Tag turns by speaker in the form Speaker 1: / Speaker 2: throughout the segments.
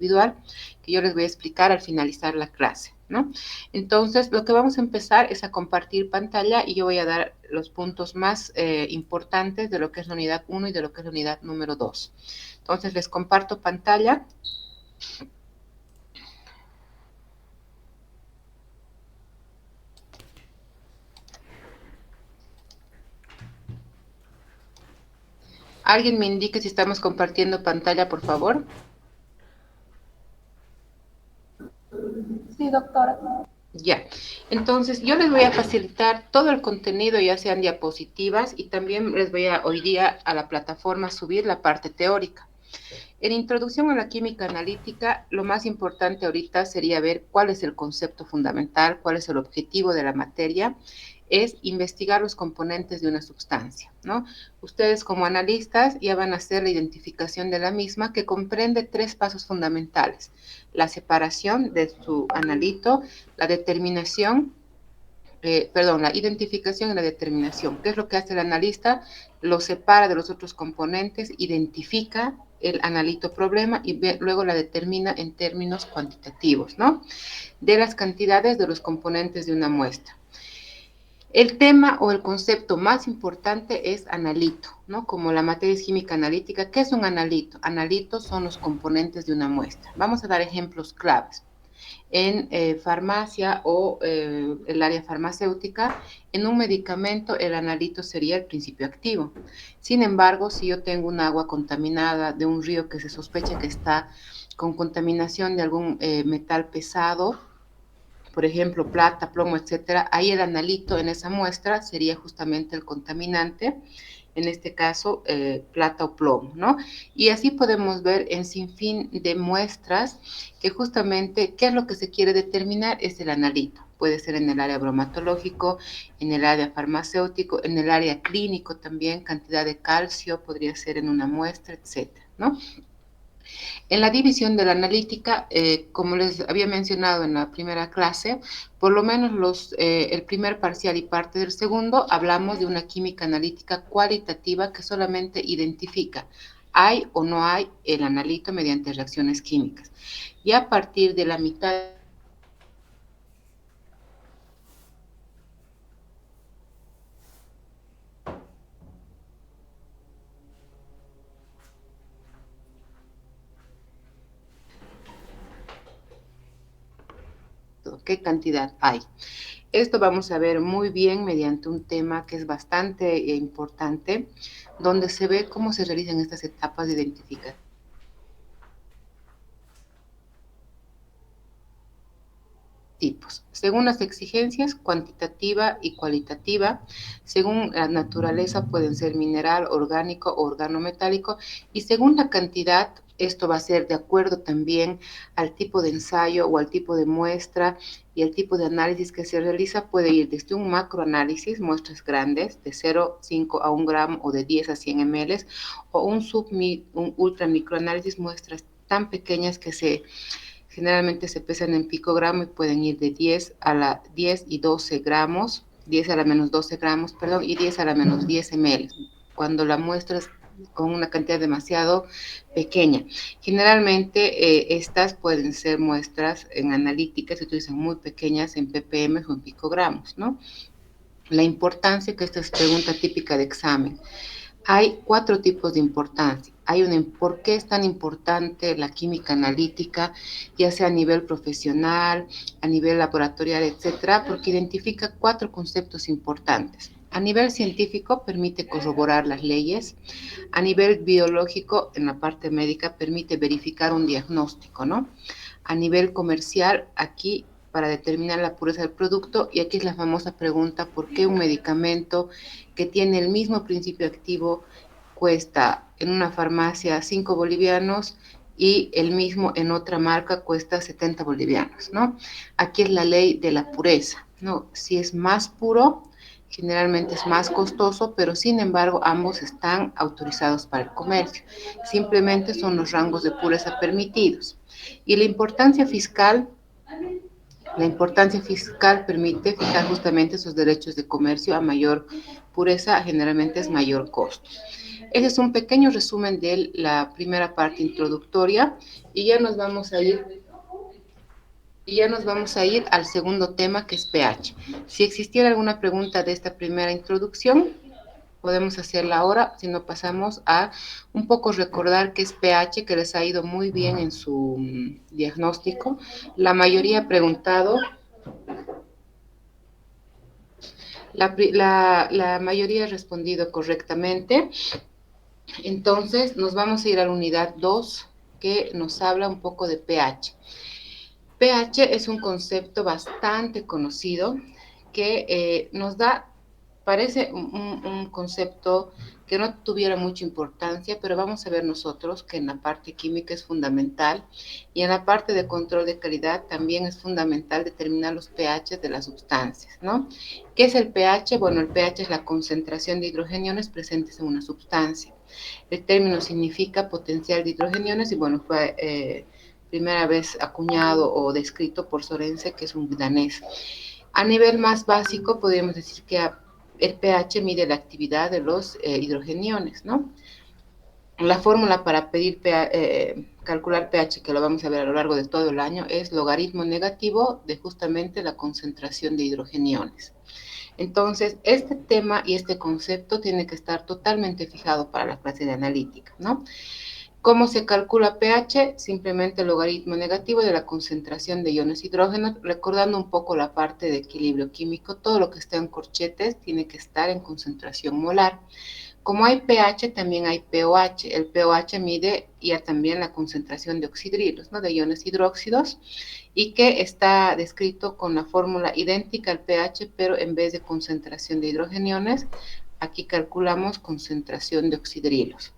Speaker 1: individual que yo les voy a explicar al finalizar la clase, ¿no? Entonces, lo que vamos a empezar es a compartir pantalla y yo voy a dar los puntos más importantes de lo que es la unidad 1 y de lo que es la unidad número 2. Entonces, les comparto pantalla. ¿Alguien me indique si estamos compartiendo pantalla, por favor?
Speaker 2: Sí, doctora.
Speaker 1: Ya, entonces yo les voy a facilitar todo el contenido, ya sean diapositivas, y también les voy a hoy día a la plataforma subir la parte teórica. En introducción a la química analítica, lo más importante ahorita sería ver cuál es el concepto fundamental, cuál es el objetivo de la materia, es investigar los componentes de una sustancia, ¿no? Ustedes como analistas ya van a hacer la identificación de la misma, que comprende 3 pasos fundamentales: la separación de su analito, la determinación, la identificación y la determinación. ¿Qué es lo que hace el analista? Lo separa de los otros componentes, identifica el analito problema y luego la determina en términos cuantitativos, ¿no? De las cantidades de los componentes de una muestra. El tema o el concepto más importante es analito, ¿no? Como la materia es química analítica, ¿qué es un analito? Analitos son los componentes de una muestra. Vamos a dar ejemplos claves. En farmacia o el área farmacéutica, en un medicamento el analito sería el principio activo. Sin embargo, si yo tengo un agua contaminada de un río que se sospecha que está con contaminación de algún metal pesado, por ejemplo, plata, plomo, etcétera, ahí el analito en esa muestra sería justamente el contaminante, en este caso plata o plomo, ¿no? Y así podemos ver en sinfín de muestras que justamente qué es lo que se quiere determinar es el analito. Puede ser en el área bromatológico, en el área farmacéutico, en el área clínico también, cantidad de calcio podría ser en una muestra, etcétera, ¿no? En la división de la analítica, como les había mencionado en la primera clase, por lo menos el primer parcial y parte del segundo, hablamos de una química analítica cualitativa que solamente identifica hay o no hay el analito mediante reacciones químicas. Y a partir de la mitad qué cantidad hay. Esto vamos a ver muy bien mediante un tema que es bastante importante, donde se ve cómo se realizan estas etapas de identificación. Tipos, según las exigencias cuantitativa y cualitativa, según la naturaleza pueden ser mineral, orgánico o organometálico, y según la cantidad, esto va a ser de acuerdo también al tipo de ensayo o al tipo de muestra y el tipo de análisis que se realiza. Puede ir desde un macroanálisis, muestras grandes, de 0,5 a 1 gramo o de 10 a 100 ml, o un ultramicroanálisis, muestras tan pequeñas que generalmente se pesan en picogramo y pueden ir de 10 a la 10 y 12 gramos, 10 a la menos 12 gramos, perdón, y 10 a la menos 10 ml, cuando la muestra es con una cantidad demasiado pequeña. Generalmente estas pueden ser muestras en analítica, se utilizan muy pequeñas en ppm o en picogramos, ¿no? La importancia, que esta es pregunta típica de examen. Hay 4 tipos de importancia. ¿Por qué es tan importante la química analítica, ya sea a nivel profesional, a nivel laboratorial, etcétera? Porque identifica 4 conceptos importantes. A nivel científico, permite corroborar las leyes. A nivel biológico, en la parte médica, permite verificar un diagnóstico, ¿no? A nivel comercial, aquí para determinar la pureza del producto, y aquí es la famosa pregunta: ¿por qué un medicamento que tiene el mismo principio activo cuesta en una farmacia 5 bolivianos y el mismo en otra marca cuesta 70 bolivianos, ¿no? Aquí es la ley de la pureza, ¿no? Si es más puro, generalmente es más costoso, pero sin embargo ambos están autorizados para el comercio. Simplemente son los rangos de pureza permitidos. Y la importancia fiscal La importancia fiscal permite fijar justamente esos derechos de comercio. A mayor pureza, generalmente es mayor costo. Ese es un pequeño resumen de la primera parte introductoria y ya nos vamos a ir al segundo tema, que es pH. Si existiera alguna pregunta de esta primera introducción, podemos hacerla ahora. Si no, pasamos a un poco recordar qué es pH, que les ha ido muy bien en su diagnóstico. La mayoría ha preguntado, la mayoría ha respondido correctamente. Entonces, nos vamos a ir a la unidad 2, que nos habla un poco de pH. pH es un concepto bastante conocido que nos da, parece un concepto que no tuviera mucha importancia, pero vamos a ver nosotros que en la parte química es fundamental y en la parte de control de calidad también es fundamental determinar los pH de las sustancias, ¿no? ¿Qué es el pH? Bueno, el pH es la concentración de hidrogeniones presentes en una sustancia. El término significa potencial de hidrogeniones y bueno, fue primera vez acuñado o descrito por Sorense, que es un danés. A nivel más básico, podríamos decir que el pH mide la actividad de los hidrogeniones, ¿no? La fórmula para calcular pH, que lo vamos a ver a lo largo de todo el año, es logaritmo negativo de justamente la concentración de hidrogeniones. Entonces, este tema y este concepto tiene que estar totalmente fijado para la clase de analítica, ¿no? ¿Cómo se calcula pH? Simplemente el logaritmo negativo de la concentración de iones hidrógenos, recordando un poco la parte de equilibrio químico. Todo lo que está en corchetes tiene que estar en concentración molar. Como hay pH, también hay pOH. El pOH mide ya también la concentración de oxidrilos, ¿no? De iones hidróxidos, y que está descrito con la fórmula idéntica al pH, pero en vez de concentración de hidrogeniones, aquí calculamos concentración de oxidrilos.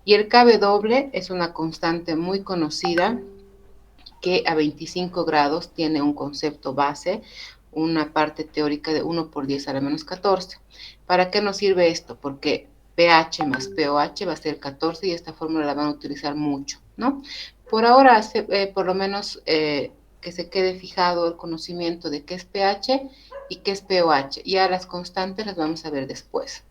Speaker 1: Y el Kw es una constante muy conocida que a 25 grados tiene un concepto base, una parte teórica de 1 por 10 a la menos 14. ¿Para qué nos sirve esto? Porque pH más pOH va a ser 14 y esta fórmula la van a utilizar mucho, ¿no? Por ahora, por lo menos que se quede fijado el conocimiento de qué es pH y qué es pOH. Ya las constantes las vamos a ver después.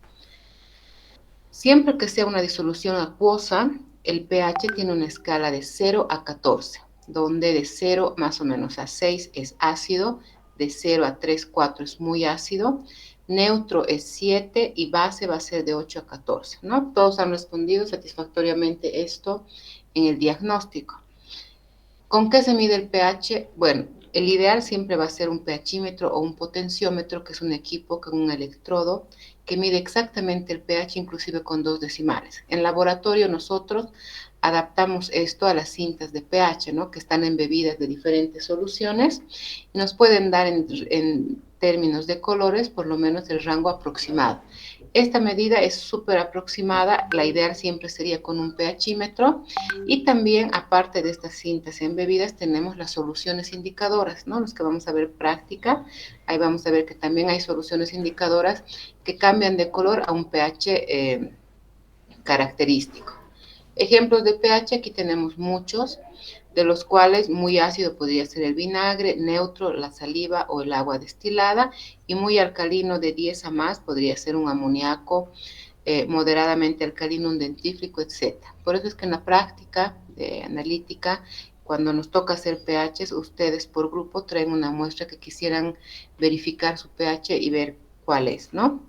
Speaker 1: Siempre que sea una disolución acuosa, el pH tiene una escala de 0 a 14, donde de 0 más o menos a 6 es ácido, de 0 a 3, 4 es muy ácido, neutro es 7 y base va a ser de 8 a 14, ¿no? Todos han respondido satisfactoriamente esto en el diagnóstico. ¿Con qué se mide el pH? Bueno, el ideal siempre va a ser un pHímetro o un potenciómetro, que es un equipo con un electrodo que mide exactamente el pH, inclusive con 2 decimales. En laboratorio nosotros adaptamos esto a las cintas de pH, ¿no? Que están embebidas de diferentes soluciones y nos pueden dar en términos de colores por lo menos el rango aproximado. Esta medida es súper aproximada, la ideal siempre sería con un pHímetro y también aparte de estas cintas embebidas tenemos las soluciones indicadoras, ¿no? Los que vamos a ver práctica, ahí vamos a ver que también hay soluciones indicadoras que cambian de color a un pH característico. Ejemplos de pH, aquí tenemos muchos, de los cuales muy ácido podría ser el vinagre, neutro la saliva o el agua destilada, y muy alcalino de 10 a más podría ser un amoníaco, moderadamente alcalino, un dentífrico, etc. Por eso es que en la práctica analítica, cuando nos toca hacer pHs, ustedes por grupo traen una muestra que quisieran verificar su pH y ver cuál es, ¿no?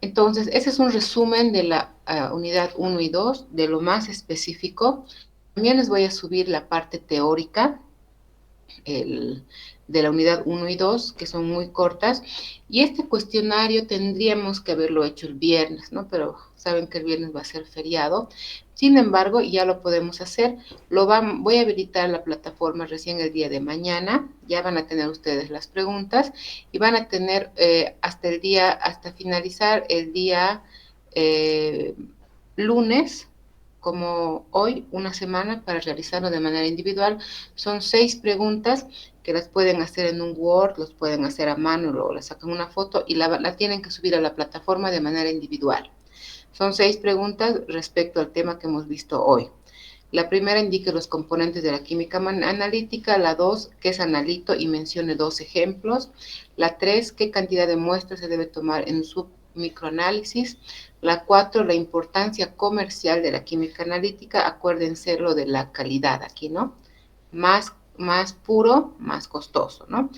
Speaker 1: Entonces, ese es un resumen de la unidad 1 y 2, de lo más específico. También les voy a subir la parte teórica de la unidad 1 y 2, que son muy cortas. Y este cuestionario tendríamos que haberlo hecho el viernes, ¿no? Pero saben que el viernes va a ser feriado. Sin embargo, ya lo podemos hacer. Voy a habilitar la plataforma recién el día de mañana. Ya van a tener ustedes las preguntas y van a tener hasta finalizar el día lunes, como hoy, una semana para realizarlo de manera individual. Son 6 preguntas que las pueden hacer en un Word, los pueden hacer a mano, luego las sacan una foto y la tienen que subir a la plataforma de manera individual. Son 6 preguntas respecto al tema que hemos visto hoy. La primera indique los componentes de la química analítica, la 2, qué es analito y mencione 2 ejemplos, la 3, qué cantidad de muestras se debe tomar en su microanálisis, la 4, la importancia comercial de la química analítica, acuérdense lo de la calidad aquí, ¿no? Más puro, más costoso, ¿no?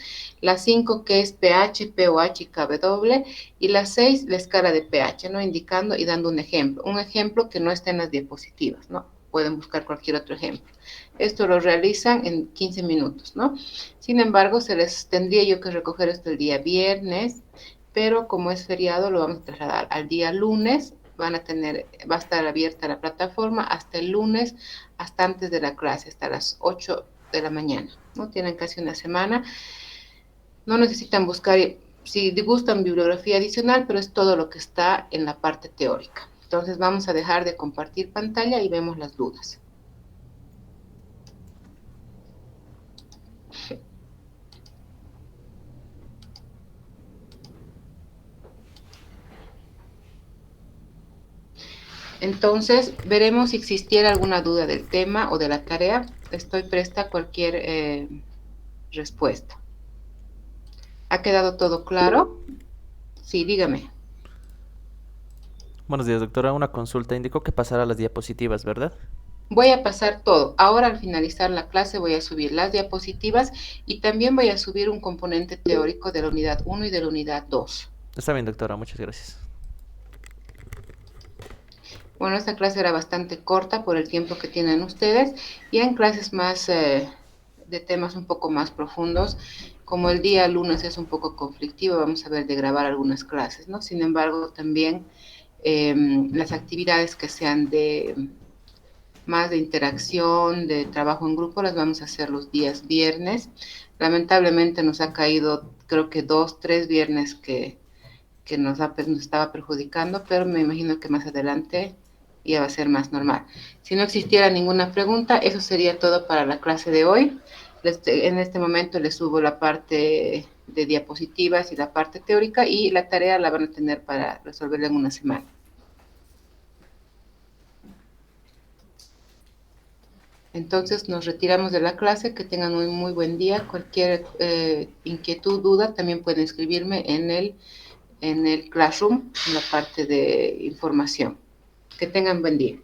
Speaker 1: La 5, que es pH, pOH y KW, y la 6, la escala de pH, ¿no? Indicando y dando un ejemplo que no está en las diapositivas, ¿no? Pueden buscar cualquier otro ejemplo. Esto lo realizan en 15 minutos, ¿no? Sin embargo, se les tendría yo que recoger esto el día viernes, pero como es feriado, lo vamos a trasladar al día lunes. Va a estar abierta la plataforma hasta el lunes, hasta antes de la clase, hasta las 8 de la mañana, ¿no? Tienen casi una semana. No necesitan buscar, si gustan, bibliografía adicional, pero es todo lo que está en la parte teórica. Entonces vamos a dejar de compartir pantalla y vemos las dudas. Entonces, veremos si existiera alguna duda del tema o de la tarea. Estoy presta a cualquier respuesta. ¿Ha quedado todo claro? Sí, dígame.
Speaker 2: Buenos días, doctora. Una consulta. Indicó que pasara las diapositivas, ¿verdad?
Speaker 1: Voy a pasar todo. Ahora, al finalizar la clase, voy a subir las diapositivas y también voy a subir un componente teórico de la unidad 1 y de la unidad 2.
Speaker 2: Está bien, doctora. Muchas gracias.
Speaker 1: Bueno, esta clase era bastante corta por el tiempo que tienen ustedes. Y en clases más de temas un poco más profundos, como el día lunes es un poco conflictivo, vamos a ver de grabar algunas clases, ¿no? Sin embargo, también las actividades que sean más de interacción, de trabajo en grupo, las vamos a hacer los días viernes. Lamentablemente nos ha caído, creo que 2, 3 viernes que nos estaba perjudicando, pero me imagino que más adelante ya va a ser más normal. Si no existiera ninguna pregunta, eso sería todo para la clase de hoy. En este momento les subo la parte de diapositivas y la parte teórica, y la tarea la van a tener para resolverla en una semana. Entonces nos retiramos de la clase, que tengan un muy buen día. Cualquier inquietud, duda, también pueden escribirme en el Classroom, en la parte de información. Que tengan buen día.